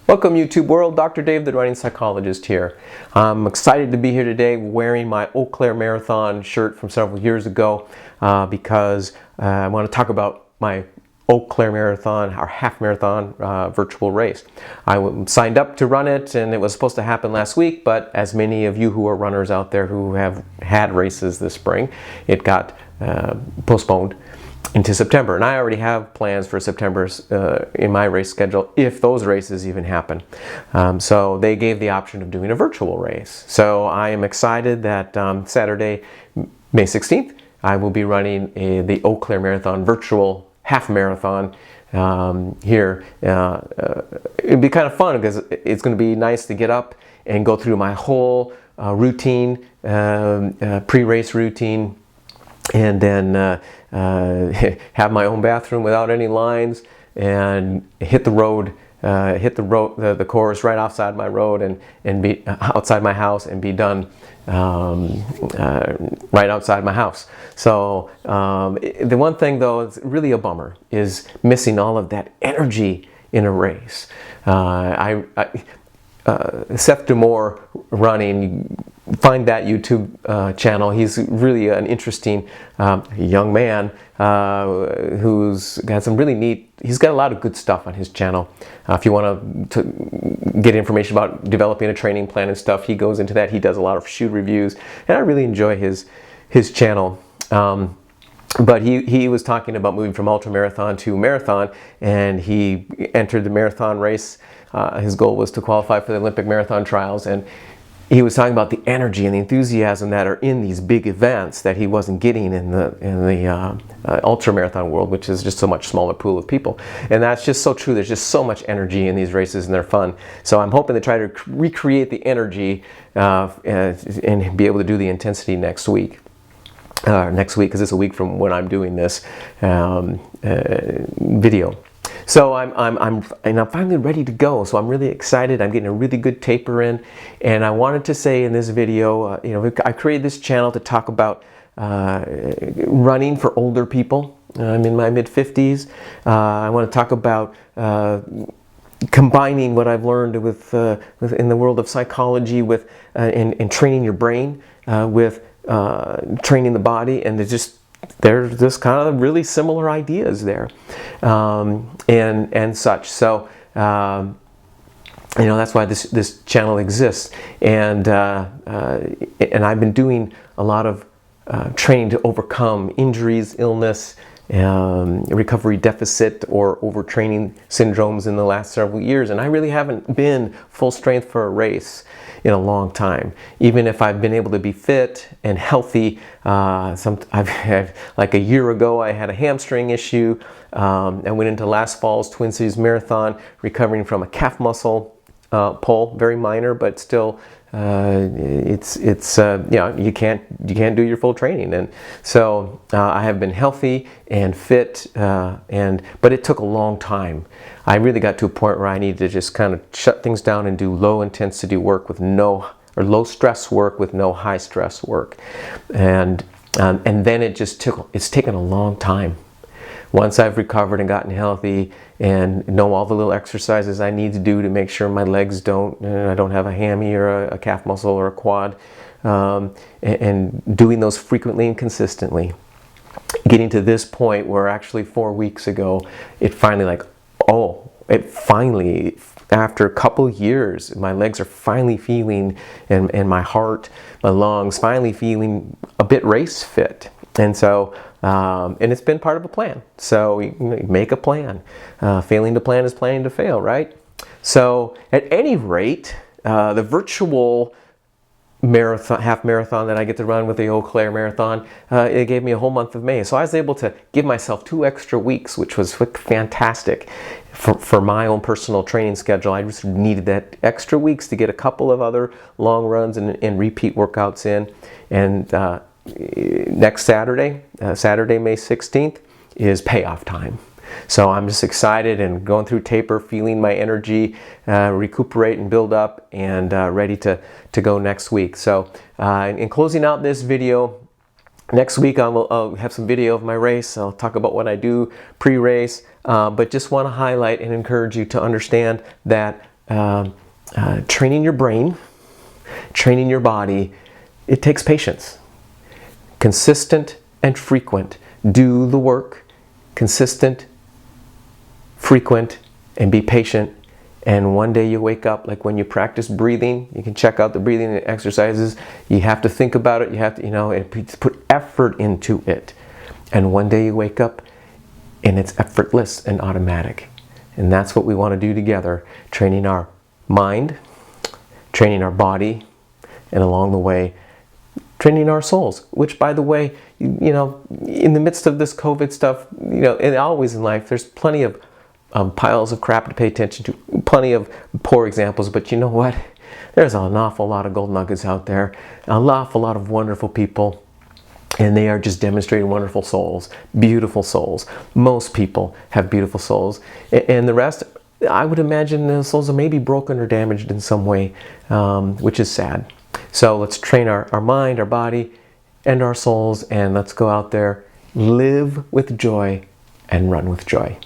Welcome YouTube world, Dr. Dave the running psychologist here. I'm excited to be here today wearing my Eau Claire marathon shirt from several years ago because I want to talk about my Eau Claire marathon, our half marathon virtual race. I signed up to run it and it was supposed to happen last week, but as many of you who are runners out there who have had races this spring, it got postponed into September, and I already have plans for September in my race schedule if those races even happen. So they gave the option of doing a virtual race. So I am excited that Saturday, May 16th, I will be running the Eau Claire Marathon virtual half marathon here. It'd be kind of fun because it's going to be nice to get up and go through my whole routine, pre-race routine, and then have my own bathroom without any lines, and hit the road, the course right outside my road, and be outside my house, and be done right outside my house. So the one thing though, it's really a bummer, is missing all of that energy in a race. Seth D'Amour running, find that YouTube channel. He's really an interesting young man who's got some really neat, he's got a lot of good stuff on his channel. If you want to get information about developing a training plan and stuff, he goes into that. He does a lot of shoe reviews, and I really enjoy his channel. But he was talking about moving from ultramarathon to marathon, and he entered the marathon race. His goal was to qualify for the Olympic marathon trials, and he was talking about the energy and the enthusiasm that are in these big events that he wasn't getting in the ultra-marathon world, which is just so much smaller pool of people. And that's just so true. There's just so much energy in these races, and they're fun. So I'm hoping to try to recreate the energy and be able to do the intensity next week. Because it's a week from when I'm doing this video. So I'm finally ready to go. So I'm really excited. I'm getting a really good taper in, and I wanted to say in this video, I created this channel to talk about running for older people. I'm in my mid-50s. I want to talk about combining what I've learned with in the world of psychology with and training your brain with training the body, and there's just kind of really similar ideas there, and such. So that's why this channel exists, and I've been doing a lot of training to overcome injuries, illness, recovery deficit or overtraining syndromes in the last several years, and I really haven't been full strength for a race in a long time. Even if I've been able to be fit and healthy, I've had, like a year ago, I had a hamstring issue. I went into last fall's Twin Cities Marathon recovering from a calf muscle pull, very minor, but still, you can't do your full training. And so I have been healthy and fit, but it took a long time. I really got to a point where I needed to just kind of shut things down and do low intensity work with low stress work with no high stress work, and then it's taken a long time. Once I've recovered and gotten healthy and know all the little exercises I need to do to make sure my legs I don't have a hammy or a calf muscle or a quad, and doing those frequently and consistently, getting to this point where actually 4 weeks ago, it finally after a couple years, my legs are finally feeling, and my heart, my lungs, finally feeling a bit race fit. And so, and it's been part of a plan. So you make a plan. Failing to plan is planning to fail, right? So at any rate, the virtual marathon, half marathon that I get to run with the Eau Claire marathon, it gave me a whole month of May. So I was able to give myself 2 extra weeks, which was fantastic for my own personal training schedule. I just needed that extra weeks to get a couple of other long runs and repeat workouts in. And next Saturday, Saturday, May 16th, is payoff time. So I'm just excited and going through taper, feeling my energy recuperate and build up, and ready to go next week. So in closing out this video, next week I'll have some video of my race. I'll talk about what I do pre-race, but just want to highlight and encourage you to understand that training your brain, training your body, it takes patience. Consistent and frequent. Do the work. Consistent, frequent, and be patient. And one day you wake up, like when you practice breathing, you can check out the breathing exercises. You have to think about it. You have to, and put effort into it. And one day you wake up and it's effortless and automatic. And that's what we want to do together, training our mind, training our body, and along the way, training our souls, which, by the way, in the midst of this COVID stuff, and always in life, there's plenty of piles of crap to pay attention to, plenty of poor examples, but you know what? There's an awful lot of gold nuggets out there, an awful lot of wonderful people, and they are just demonstrating wonderful souls, beautiful souls. Most people have beautiful souls, and the rest, I would imagine the souls are maybe broken or damaged in some way, which is sad. So let's train our mind, our body, and our souls, and let's go out there, live with joy, and run with joy.